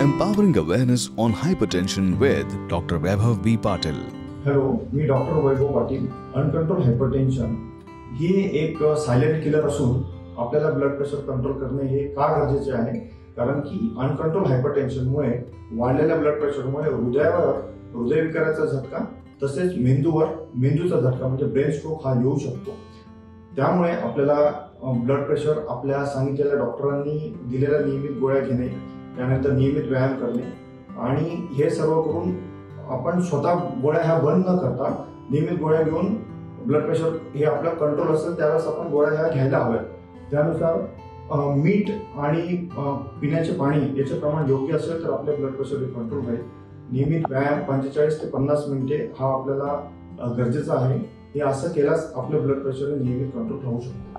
Empowering awareness on hypertension with Dr. Vaibhav B. Patil. Hello, मी doctor Vaibhav Patil. Uncontrolled hypertension ही एक silent killer असून आपल्याला ब्लड प्रेशर कंट्रोल करणे हे का गरजेचे आहे? कारण की अनकंट्रोल हायपरटेन्शनमुळे वाढलेल्या ब्लड प्रेशरमुळे हृदयावर हृदयविकाराचा झटका तसेच मेंदूचा झटका म्हणजे ब्रेन स्ट्रोक हा येऊ शकतो. त्यामुळे आपल्याला ब्लड प्रेशर आपल्या सांगितलेल्या डॉक्टरांनी दिलेल्या नियमित गोळ्या घेणे, त्यानंतर नियमित व्यायाम करणे आणि हे सर्व करून आपण स्वतः गोळ्या ह्या बंद न करता नियमित गोळ्या घेऊन ब्लड प्रेशर हे आपलं कंट्रोल असेल त्यावेळेस आपण गोळ्या ह्या घ्यायला हव्यात. त्यानुसार मीठ आणि पिण्याचे पाणी याचे प्रमाण योग्य असेल तर आपले ब्लड प्रेशर हे कंट्रोल राहील. नियमित व्यायाम 45 ते 50 मिनिटे हा आपल्याला गरजेचा आहे. हे असं केल्यास आपलं ब्लड प्रेशर हे नियमित कंट्रोल राहू शकतो.